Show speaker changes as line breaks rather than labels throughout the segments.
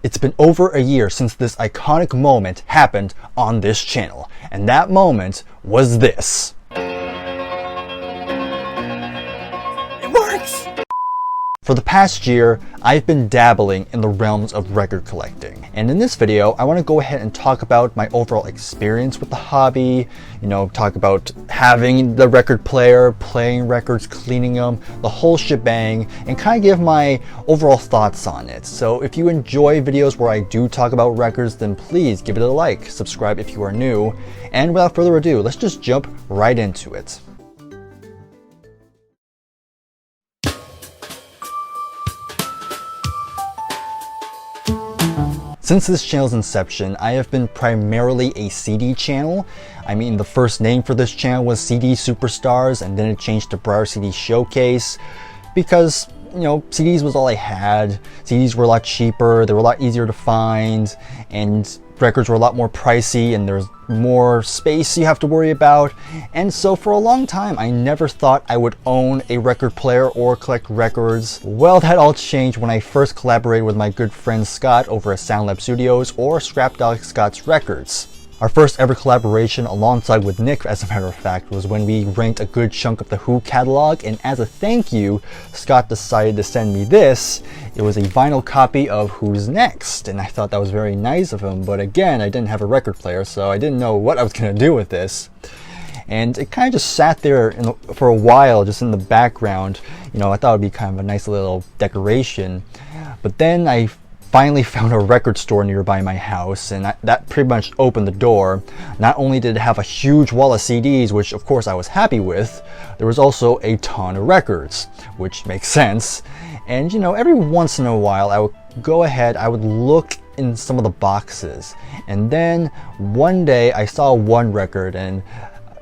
It's been over a year since this iconic moment happened on this channel, and that moment was this. It works! For the past year, I've been dabbling in the realms of record collecting. And in this video, I want to go ahead and talk about my overall experience with the hobby, talk about having the record player, playing records, cleaning them, the whole shebang, and kind of give my overall thoughts on it. So if you enjoy videos where I do talk about records, then please give it a like, subscribe if you are new, and without further ado, let's just jump right into it. Since this channel's inception, I have been primarily a CD channel. I mean, the first name for this channel was CD Superstars, and then it changed to Bryer CD Showcase because, CDs was all I had. CDs were a lot cheaper, they were a lot easier to find, and records were a lot more pricey, and there's more space you have to worry about. And so for a long time, I never thought I would own a record player or collect records. Well, that all changed when I first collaborated with my good friend Scott over at SoundLab Studios, or Scrapdog Scott's Records. Our first ever collaboration alongside with Nick, as a matter of fact, was when we ranked a good chunk of the Who catalog, and as a thank you, Scott decided to send me this. It was a vinyl copy of Who's Next, and I thought that was very nice of him, but again, I didn't have a record player, so I didn't know what I was going to do with this. And it kind of just sat there for a while, just in the background. I thought it would be kind of a nice little decoration, but then I finally found a record store nearby my house, and that pretty much opened the door. Not only did it have a huge wall of CDs, which of course I was happy with, there was also a ton of records, which makes sense. And every once in a while I would go ahead, I would look in some of the boxes, and then one day I saw one record, and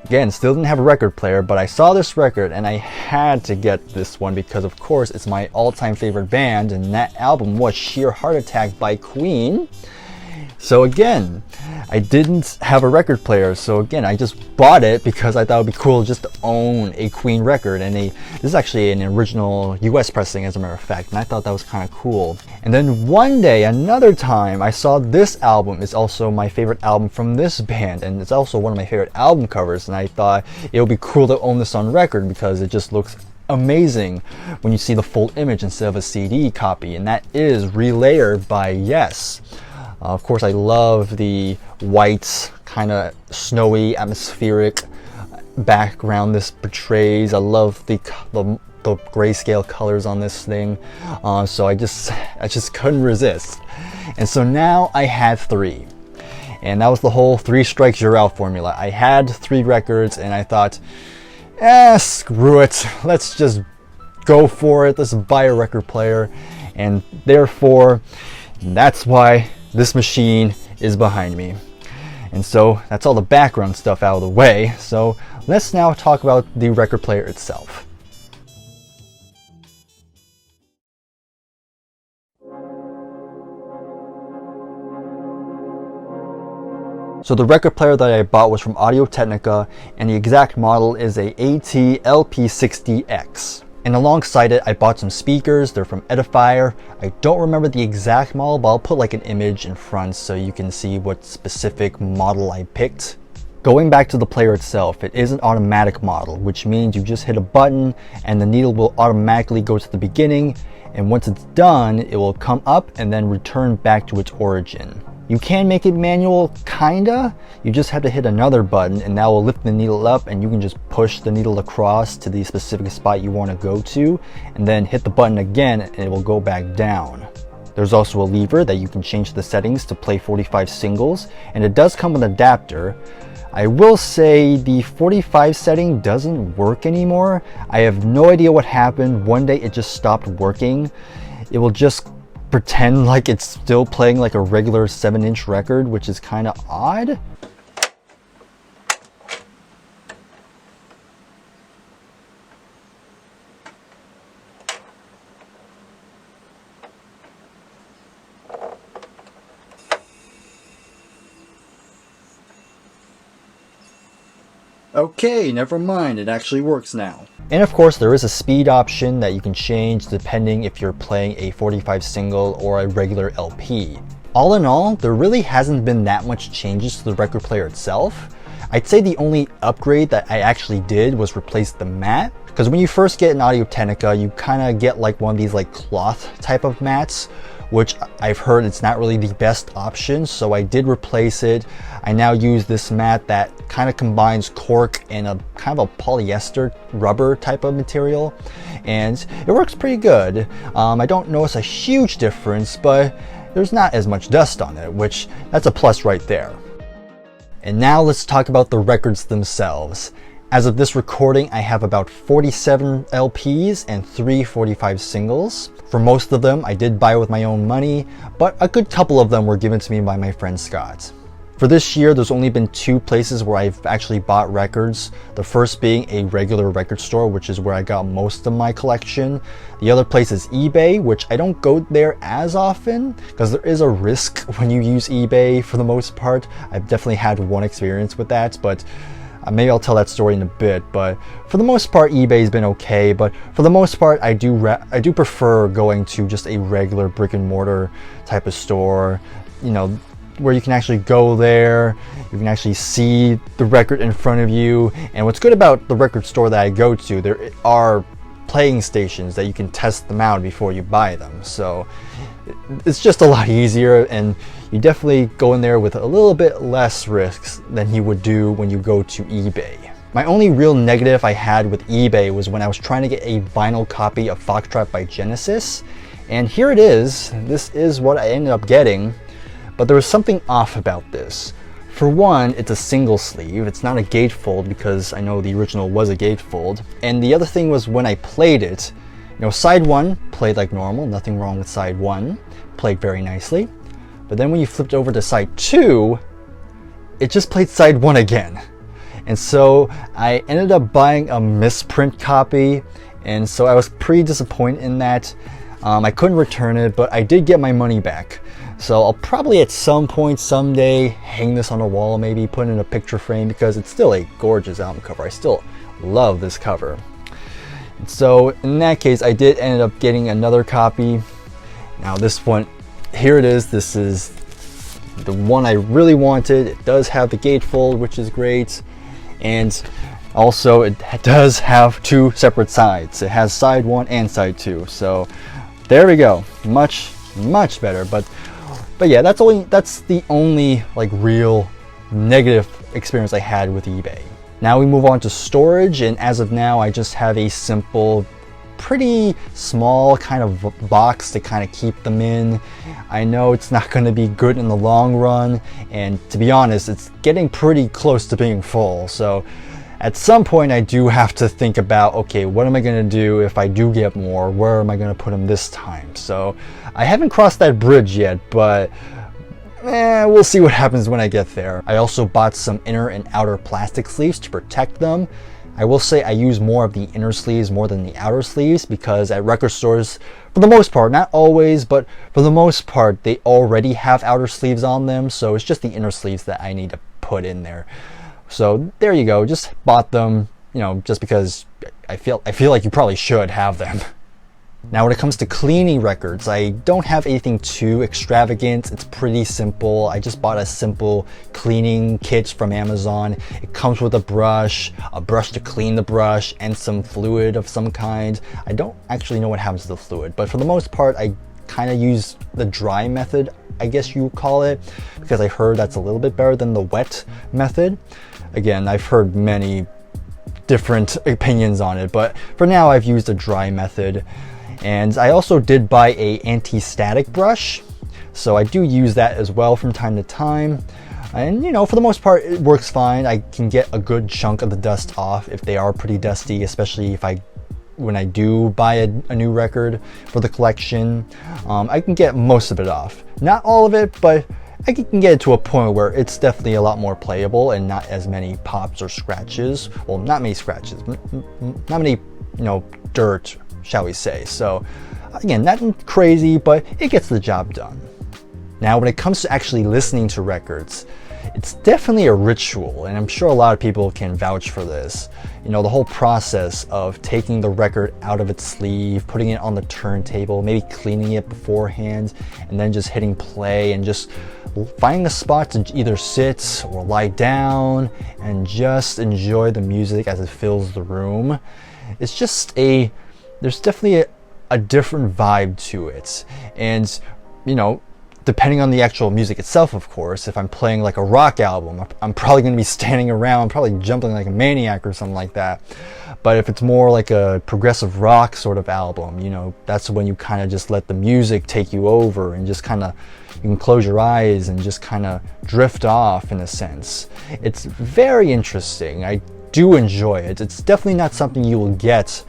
again, still didn't have a record player, but I saw this record and I had to get this one because of course it's my all-time favorite band, and that album was Sheer Heart Attack by Queen. So again, I didn't have a record player, so again, I just bought it because I thought it would be cool just to own a Queen record. And this is actually an original US pressing, as a matter of fact, and I thought that was kind of cool. And then one day, another time, I saw this album is also my favorite album from this band, and it's also one of my favorite album covers, and I thought it would be cool to own this on record because it just looks amazing when you see the full image instead of a CD copy, and that is Relayer by Yes. Of course, I love the white, kind of snowy, atmospheric background this portrays. I love the grayscale colors on this thing. So I just couldn't resist. And so now I had three. And that was the whole 3 strikes you're out formula. I had 3 records and I thought, screw it. Let's just go for it. Let's buy a record player. And therefore, that's why this machine is behind me. And so that's all the background stuff out of the way. So let's now talk about the record player itself. So the record player that I bought was from Audio-Technica, and the exact model is a AT LP60X. And alongside it, I bought some speakers. They're from Edifier. I don't remember the exact model, but I'll put like an image in front so you can see what specific model I picked. Going back to the player itself, it is an automatic model, which means you just hit a button and the needle will automatically go to the beginning. And once it's done, it will come up and then return back to its origin. You can make it manual, kinda. You just have to hit another button and that will lift the needle up, and you can just push the needle across to the specific spot you want to go to, and then hit the button again and it will go back down. There's also a lever that you can change the settings to play 45 singles, and it does come with an adapter. I will say the 45 setting doesn't work anymore. I have no idea what happened. One day it just stopped working. It will just pretend like it's still playing like a regular 7-inch record, which is kind of odd. Okay, never mind, it actually works now. And of course there is a speed option that you can change depending if you're playing a 45 single or a regular LP. All in all, there really hasn't been that much changes to the record player itself. I'd say the only upgrade that I actually did was replace the mat, because when you first get an Audio-Technica, you kind of get like one of these like cloth type of mats, which I've heard it's not really the best option, so I did replace it. I now use this mat that kind of combines cork and a kind of a polyester rubber type of material, and it works pretty good. I don't notice a huge difference, but there's not as much dust on it, which that's a plus right there. And now let's talk about the records themselves. As of this recording, I have about 47 LPs and 3 45 singles. For most of them, I did buy with my own money, but a good couple of them were given to me by my friend Scott. For this year, there's only been 2 places where I've actually bought records. The first being a regular record store, which is where I got most of my collection. The other place is eBay, which I don't go there as often because there is a risk when you use eBay for the most part. I've definitely had one experience with that, but maybe I'll tell that story in a bit. But for the most part, eBay's been okay. But for the most part, I do prefer going to just a regular brick and mortar type of store, you know, where you can actually go there, you can actually see the record in front of you. And what's good about the record store that I go to, there are playing stations that you can test them out before you buy them. So it's just a lot easier, and you definitely go in there with a little bit less risks than you would do when you go to eBay. My only real negative I had with eBay was when I was trying to get a vinyl copy of Foxtrot by Genesis. And here it is. This is what I ended up getting. But there was something off about this. For one, it's a single sleeve. It's not a gatefold, because I know the original was a gatefold. And the other thing was when I played it, you know, side 1 played like normal, nothing wrong with side 1, played very nicely. But then when you flipped over to side 2, it just played side 1 again. And so I ended up buying a misprint copy, and so I was pretty disappointed in that. I couldn't return it, but I did get my money back. So I'll probably at some point someday hang this on a wall, maybe put it in a picture frame, because it's still a gorgeous album cover. I still love this cover. So in that case, I did end up getting another copy. Now this one, here it is. This is the one I really wanted. It does have the gatefold, which is great. And also it does have 2 separate sides. It has side 1 and side 2. So there we go. Much better. But yeah, that's the only like real negative experience I had with eBay. Now we move on to storage, and as of now I just have a simple, pretty small kind of box to kind of keep them in. I know it's not going to be good in the long run, and to be honest, it's getting pretty close to being full. So at some point I do have to think about, okay, what am I going to do if I do get more? Where am I going to put them this time? So I haven't crossed that bridge yet, but we'll see what happens when I get there. I also bought some inner and outer plastic sleeves to protect them. I will say I use more of the inner sleeves more than the outer sleeves, because at record stores, for the most part, not always, but for the most part, they already have outer sleeves on them. So it's just the inner sleeves that I need to put in there. So there you go. Just bought them, you know, just because I feel like you probably should have them. Now when it comes to cleaning records, I don't have anything too extravagant. It's pretty simple. I just bought a simple cleaning kit from Amazon. It comes with a brush to clean the brush, and some fluid of some kind. I don't actually know what happens to the fluid, but for the most part, I kind of use the dry method, I guess you would call it, because I heard that's a little bit better than the wet method. Again, I've heard many different opinions on it, but for now I've used a dry method. And I also did buy a anti-static brush, so I do use that as well from time to time. And you know, for the most part, it works fine. I can get a good chunk of the dust off if they are pretty dusty, especially when I do buy a new record for the collection. I can get most of it off. Not all of it, but I can get it to a point where it's definitely a lot more playable and not as many pops or scratches. Well, not many scratches, not many, you know, dirt, shall we say. So again, nothing crazy, but it gets the job done. Now when it comes to actually listening to records, it's definitely a ritual, and I'm sure a lot of people can vouch for this. You know, the whole process of taking the record out of its sleeve, putting it on the turntable, maybe cleaning it beforehand, and then just hitting play and just finding a spot to either sit or lie down and just enjoy the music as it fills the room. It's just there's definitely a different vibe to it. And, you know, depending on the actual music itself, of course, if I'm playing like a rock album, I'm probably going to be standing around, probably jumping like a maniac or something like that. But if it's more like a progressive rock sort of album, you know, that's when you kind of just let the music take you over and just kind of, you can close your eyes and just kind of drift off in a sense. It's very interesting. I do enjoy it. It's definitely not something you will get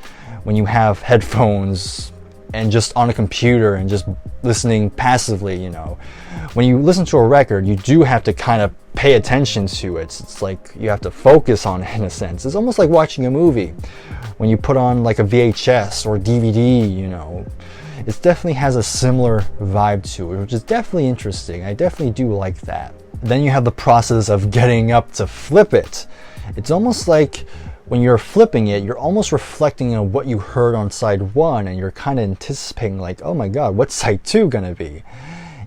when you have headphones and just on a computer and just listening passively. You know, when you listen to a record, you do have to kind of pay attention to it. It's like you have to focus on it in a sense. It's almost like watching a movie when you put on like a VHS or DVD, you know. It definitely has a similar vibe to it, which is definitely interesting. I definitely do like that. Then you have the process of getting up to flip it. It's almost like when you're flipping it, you're almost reflecting on what you heard on side one, and you're kind of anticipating like, oh my god, what's side two gonna be?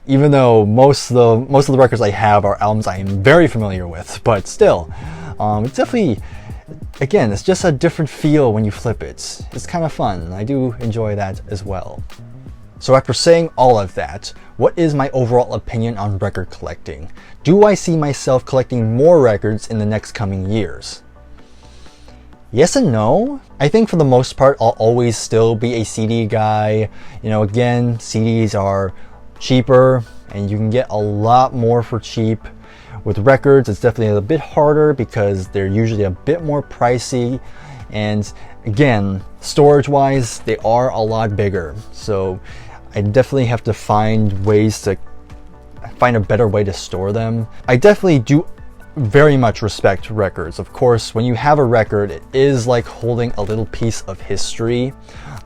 Even though most of the records I have are albums I am very familiar with, but still, it's definitely, again, it's just a different feel when you flip it. It's kind of fun. I do enjoy that as well. So after saying all of that, what is my overall opinion on record collecting? Do I see myself collecting more records in the next coming years? Yes and no. I think for the most part, I'll always still be a CD guy. You know, again, CDs are cheaper and you can get a lot more for cheap. With records, it's definitely a bit harder because they're usually a bit more pricey. And again, storage-wise, they are a lot bigger. So I definitely have to find a better way to store them. I definitely do very much respect records. Of course, when you have a record, it is like holding a little piece of history,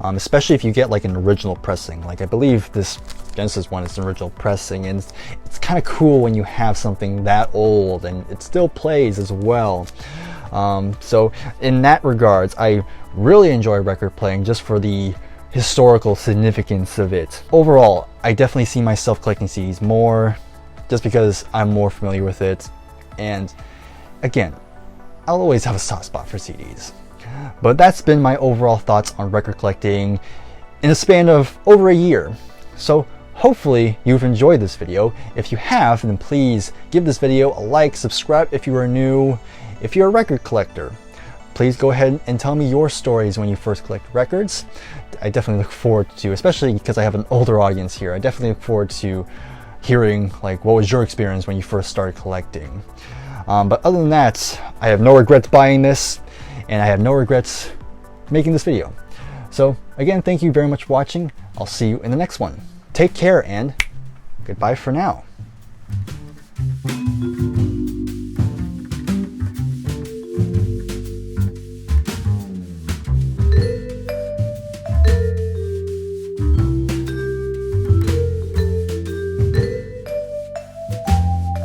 especially if you get like an original pressing. Like I believe this Genesis one is an original pressing, and it's kind of cool when you have something that old and it still plays as well. So in that regards, I really enjoy record playing just for the historical significance of it. Overall, I definitely see myself collecting CDs more just because I'm more familiar with it. And again, I'll always have a soft spot for CDs. But that's been my overall thoughts on record collecting in a span of over a year. So hopefully you've enjoyed this video. If you have, then please give this video a like, subscribe if you are new. If you're a record collector, please go ahead and tell me your stories when you first collect records. I definitely look forward to, especially because I have an older audience here, I definitely look forward to hearing like what was your experience when you first started collecting. But other than that, I have no regrets buying this, and I have no regrets making this video. So again, thank you very much for watching. I'll see you in the next one. Take care and goodbye for now.